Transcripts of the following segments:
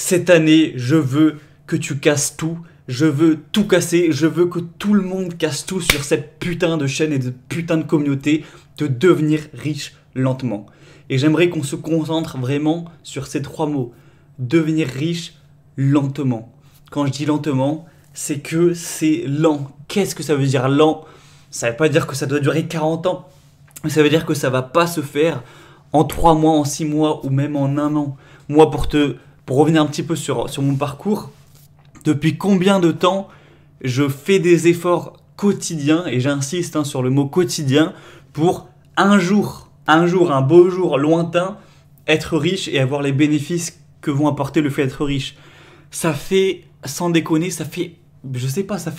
cette année, je veux que tu casses tout. Je veux tout casser. Je veux que tout le monde casse tout sur cette putain de chaîne et de putain de communauté de devenir riche lentement. Et j'aimerais qu'on se concentre vraiment sur ces trois mots. Devenir riche lentement. Quand je dis lentement, c'est que c'est lent. Qu'est-ce que ça veut dire lent? Ça ne veut pas dire que ça doit durer 40 ans. Mais ça veut dire que ça ne va pas se faire en 3 mois, en 6 mois ou même en 1 an. Moi, pour revenir un petit peu sur mon parcours, depuis combien de temps je fais des efforts quotidiens, et j'insiste sur le mot quotidien, pour un jour, un beau jour lointain, être riche et avoir les bénéfices que vont apporter le fait d'être riche. Ça fait, sans déconner, ça fait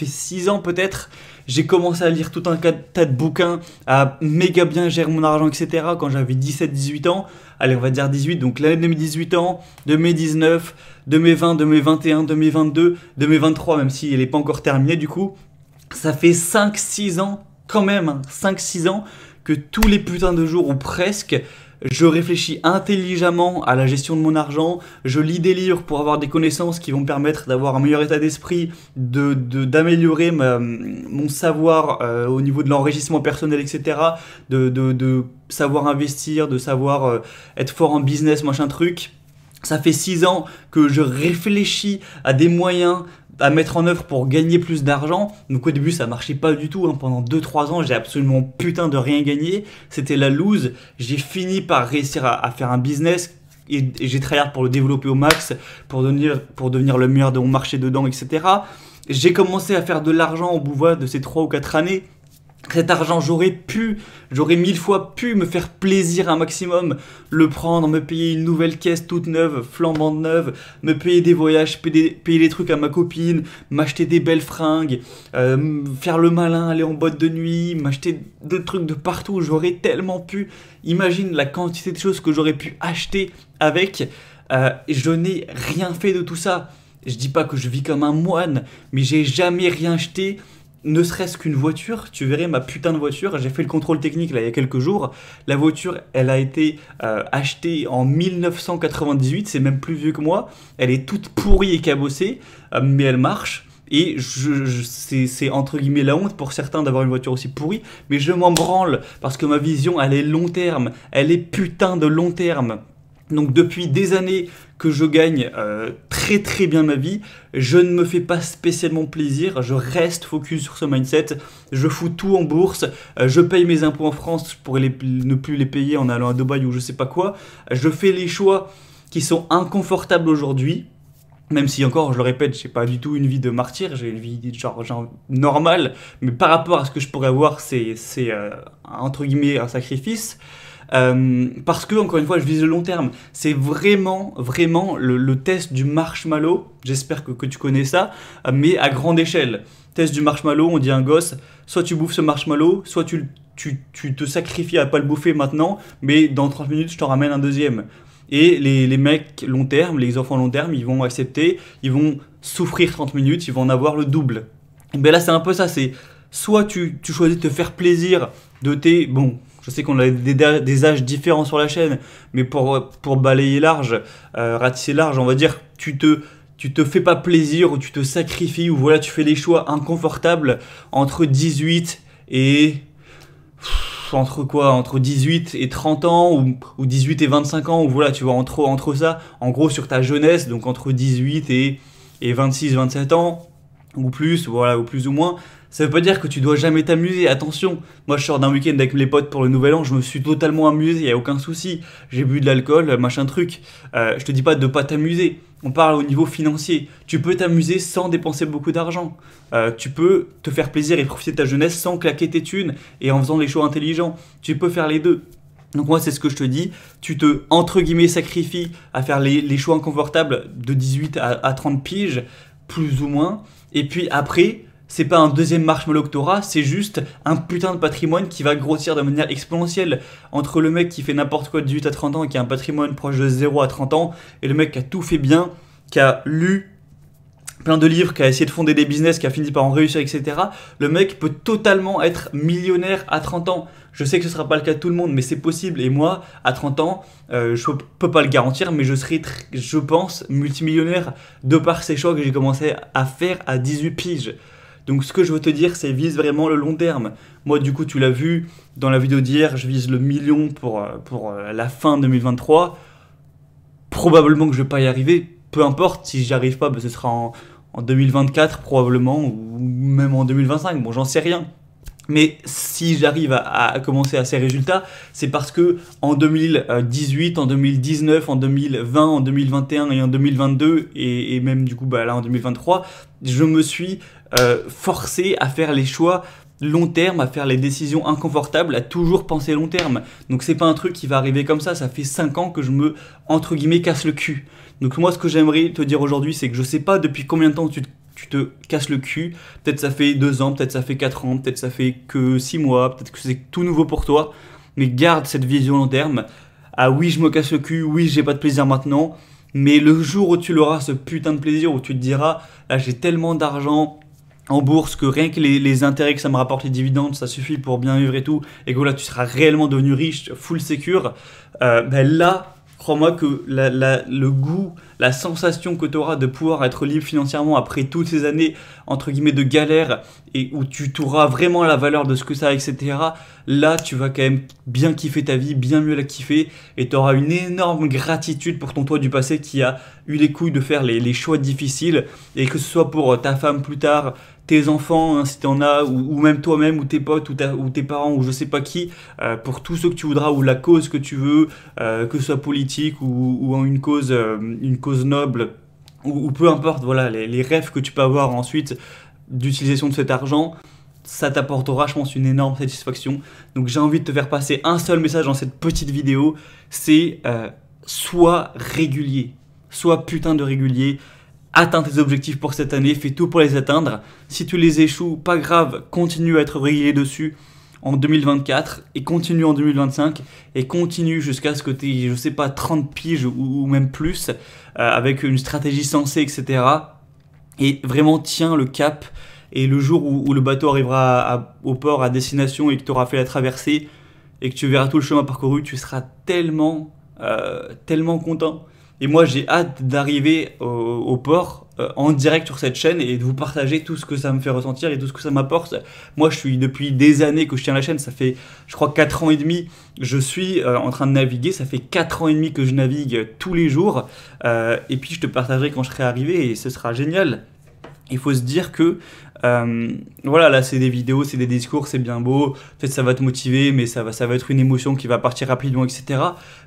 6 ans peut-être, j'ai commencé à lire tout un tas de bouquins, à méga bien gérer mon argent, etc. quand j'avais 17-18 ans. Allez, on va dire 18, donc l'année de mes 18 ans, de mes 19, de mes 20, de mes 21, de mes 22, de mes 23, même si elle n'est pas encore terminée du coup. Ça fait 5-6 ans, quand même, 5-6 ans, que tous les putains de jours, ou presque, je réfléchis intelligemment à la gestion de mon argent, je lis des livres pour avoir des connaissances qui vont me permettre d'avoir un meilleur état d'esprit, d'améliorer mon savoir au niveau de l'enrichissement personnel, etc. De savoir investir, de savoir être fort en business, machin truc. Ça fait 6 ans que je réfléchis à des moyens à mettre en œuvre pour gagner plus d'argent. Donc au début ça marchait pas du tout, Pendant 2-3 ans j'ai absolument putain de rien gagné, c'était la loose. J'ai fini par réussir à faire un business et j'ai travaillé pour le développer au max, pour devenir le meilleur de mon marché dedans, etc. J'ai commencé à faire de l'argent au bout de ces 3 ou 4 années. Cet argent, j'aurais 1000 fois pu me faire plaisir un maximum, le prendre, me payer une nouvelle caisse toute neuve, flambante neuve, me payer des voyages, payer des trucs à ma copine, m'acheter des belles fringues, faire le malin, aller en boîte de nuit, m'acheter des trucs de partout. J'aurais tellement pu. Imagine la quantité de choses que j'aurais pu acheter avec. Je n'ai rien fait de tout ça. Je dis pas que je vis comme un moine, mais j'ai jamais rien acheté. Ne serait-ce qu'une voiture, tu verrais ma putain de voiture, j'ai fait le contrôle technique là il y a quelques jours, la voiture elle a été achetée en 1998, c'est même plus vieux que moi, elle est toute pourrie et cabossée, mais elle marche, et c'est entre guillemets la honte pour certains d'avoir une voiture aussi pourrie, mais je m'en branle, parce que ma vision elle est long terme, elle est putain de long terme. Donc depuis des années que je gagne très très bien ma vie, je ne me fais pas spécialement plaisir, je reste focus sur ce mindset, je fous tout en bourse, je paye mes impôts en France pour ne plus les payer en allant à Dubaï ou je sais pas quoi, je fais les choix qui sont inconfortables aujourd'hui, même si encore je le répète, j'ai pas du tout une vie de martyr, j'ai une vie genre normale, mais par rapport à ce que je pourrais avoir, c'est entre guillemets un sacrifice. Parce que, encore une fois, je vise le long terme. C'est vraiment le test du marshmallow. J'espère que tu connais ça, mais à grande échelle. Test du marshmallow, on dit à un gosse, soit tu bouffes ce marshmallow, soit tu te sacrifies à pas le bouffer maintenant, mais dans 30 minutes, je t'en ramène un deuxième. Et les mecs long terme, les enfants long terme, ils vont accepter, ils vont souffrir 30 minutes, ils vont en avoir le double. Et bien là, c'est un peu ça, c'est soit tu choisis de te faire plaisir de tes... Bon, je sais qu'on a des âges différents sur la chaîne, mais pour balayer large, ratisser large, on va dire, tu te fais pas plaisir ou tu te sacrifies ou voilà, tu fais des choix inconfortables entre 18 et... Entre 18 et 30 ans ou 18 et 25 ans, ou voilà, tu vois, entre ça, en gros sur ta jeunesse, donc entre 18 et 26-27 ans, ou plus, voilà, ou plus ou moins. Ça veut pas dire que tu dois jamais t'amuser, attention. Moi je sors d'un week-end avec mes potes pour le nouvel an, je me suis totalement amusé, il n'y a aucun souci. J'ai bu de l'alcool, machin truc. Je te dis pas de pas t'amuser, on parle au niveau financier. Tu peux t'amuser sans dépenser beaucoup d'argent. Tu peux te faire plaisir et profiter de ta jeunesse sans claquer tes thunes et en faisant des choix intelligents. Tu peux faire les deux. Donc moi c'est ce que je te dis, tu te entre guillemets sacrifies à faire les choix inconfortables de 18 à 30 piges, plus ou moins. Et puis après... c'est pas un deuxième marshmallow que t'auras, c'est juste un putain de patrimoine qui va grossir de manière exponentielle. Entre le mec qui fait n'importe quoi de 18 à 30 ans et qui a un patrimoine proche de 0 à 30 ans, et le mec qui a tout fait bien, qui a lu plein de livres, qui a essayé de fonder des business, qui a fini par en réussir, etc. Le mec peut totalement être millionnaire à 30 ans. Je sais que ce ne sera pas le cas de tout le monde, mais c'est possible. Et moi, à 30 ans, je ne peux pas le garantir, mais je serai, je pense, multimillionnaire de par ces choix que j'ai commencé à faire à 18 piges. Donc ce que je veux te dire, c'est vise vraiment le long terme. Moi, du coup, tu l'as vu dans la vidéo d'hier, je vise le million pour la fin 2023. Probablement que je ne vais pas y arriver. Peu importe, si j'y arrive pas, ben, ce sera en 2024 probablement, ou même en 2025. Bon, j'en sais rien. Mais si j'arrive à commencer à ces résultats, c'est parce que en 2018, en 2019, en 2020, en 2021 et en 2022, et même du coup bah, là en 2023, je me suis forcé à faire les choix long terme, à faire les décisions inconfortables, à toujours penser long terme. Donc c'est pas un truc qui va arriver comme ça fait 5 ans que je me, entre guillemets, casse le cul. Donc moi ce que j'aimerais te dire aujourd'hui, c'est que je sais pas depuis combien de temps tu te casses le cul, peut-être ça fait 2 ans, peut-être ça fait 4 ans, peut-être ça fait que 6 mois, peut-être que c'est tout nouveau pour toi, mais garde cette vision long terme. Ah oui, je me casse le cul, oui, j'ai pas de plaisir maintenant, mais le jour où tu l'auras, ce putain de plaisir, où tu te diras, là j'ai tellement d'argent en bourse que rien que les intérêts que ça me rapporte, les dividendes, ça suffit pour bien vivre et tout, et que là tu seras réellement devenu riche, full secure, ben là, crois-moi que le goût, la sensation que tu auras de pouvoir être libre financièrement après toutes ces années, entre guillemets, de galère, et où tu auras vraiment la valeur de ce que ça a, etc., là, tu vas quand même bien kiffer ta vie, bien mieux la kiffer, et tu auras une énorme gratitude pour ton toi du passé qui a eu les couilles de faire les choix difficiles, et que ce soit pour ta femme plus tard, tes enfants, hein, si tu en as, ou même toi-même, ou tes potes, ou tes parents, ou je sais pas qui, pour tous ceux que tu voudras, ou la cause que tu veux, que ce soit politique ou une cause noble, ou peu importe, voilà, les rêves que tu peux avoir ensuite d'utilisation de cet argent, ça t'apportera, je pense, une énorme satisfaction. Donc j'ai envie de te faire passer un seul message dans cette petite vidéo, c'est sois régulier, sois putain de régulier. Atteins tes objectifs pour cette année, fais tout pour les atteindre. Si tu les échoues, pas grave, continue à être régulier dessus en 2024 et continue en 2025 et continue jusqu'à ce que tu aies, je sais pas, 30 piges ou même plus avec une stratégie sensée, etc. Et vraiment tiens le cap et le jour où le bateau arrivera au port à destination et que tu auras fait la traversée et que tu verras tout le chemin parcouru, tu seras tellement content. Et moi, j'ai hâte d'arriver au port en direct sur cette chaîne et de vous partager tout ce que ça me fait ressentir et tout ce que ça m'apporte. Moi, je suis depuis des années que je tiens la chaîne. Ça fait, je crois, 4 ans et demi. Je suis en train de naviguer. Ça fait 4 ans et demi que je navigue tous les jours. Et puis, je te partagerai quand je serai arrivé et ce sera génial. Il faut se dire que voilà, là c'est des vidéos, c'est des discours, c'est bien beau, peut-être ça va te motiver, mais ça va être une émotion qui va partir rapidement, etc.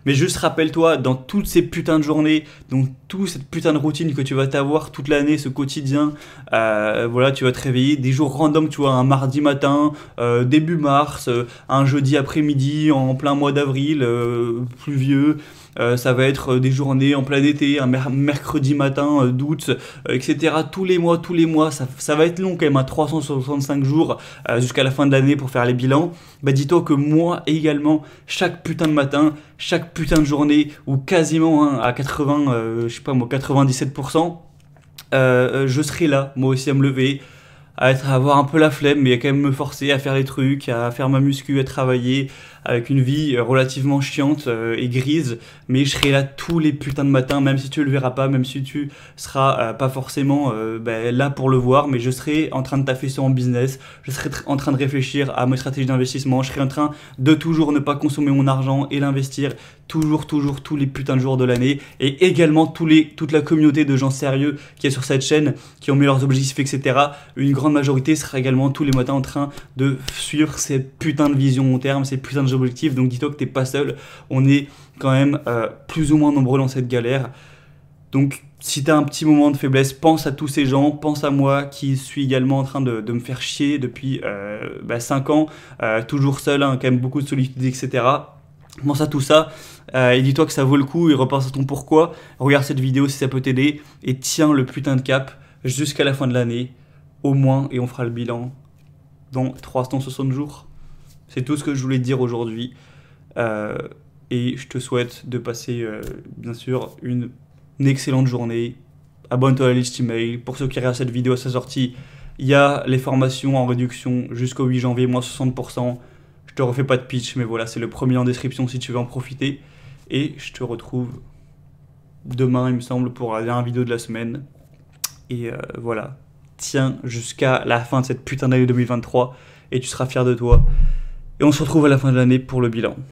Mais juste rappelle-toi, dans toutes ces putains de journées, dans toute cette putain de routine que tu vas t'avoir toute l'année, ce quotidien, voilà, tu vas te réveiller, des jours random, tu vois, un mardi matin, début mars, un jeudi après-midi, en plein mois d'avril, pluvieux. Ça va être des journées en plein été, un mercredi matin d'août, etc. Tous les mois, ça va être long quand même, à 365 jours jusqu'à la fin de l'année pour faire les bilans. Bah dis-toi que moi également, chaque putain de matin, chaque putain de journée, ou quasiment hein, à 80, je sais pas moi, 97%, je serai là, moi aussi à me lever, à avoir un peu la flemme, mais à quand même me forcer à faire les trucs, à faire ma muscu, à travailler, avec une vie relativement chiante et grise, mais je serai là tous les putains de matins, même si tu le verras pas, même si tu seras pas forcément là pour le voir, mais je serai en train de taffer sur mon business, je serai en train de réfléchir à mes stratégies d'investissement, je serai en train de toujours ne pas consommer mon argent et l'investir toujours, tous les putains de jours de l'année, et également toute la communauté de gens sérieux qui est sur cette chaîne, qui ont mis leurs objectifs, etc. Une grande majorité sera également tous les matins en train de suivre ces putains de visions long terme, ces putains d'objectifs. Donc dis-toi que t'es pas seul, on est quand même plus ou moins nombreux dans cette galère. Donc si tu as un petit moment de faiblesse, pense à tous ces gens, pense à moi qui suis également en train de me faire chier depuis 5 ans, toujours seul, hein, quand même beaucoup de solitude, etc. Pense à tout ça et dis-toi que ça vaut le coup et repense à ton pourquoi. Regarde cette vidéo si ça peut t'aider et tiens le putain de cap jusqu'à la fin de l'année, au moins, et on fera le bilan dans 360 jours. C'est tout ce que je voulais te dire aujourd'hui et je te souhaite de passer bien sûr une excellente journée. Abonne-toi à la liste email. Pour ceux qui regardent cette vidéo à sa sortie, il y a les formations en réduction jusqu'au 8 janvier, moins 60%. Je te refais pas de pitch, mais voilà, c'est le premier en description si tu veux en profiter. Et je te retrouve demain, il me semble, pour la dernière vidéo de la semaine. Et voilà, tiens jusqu'à la fin de cette putain d'année 2023 et tu seras fier de toi. Et on se retrouve à la fin de l'année pour le bilan.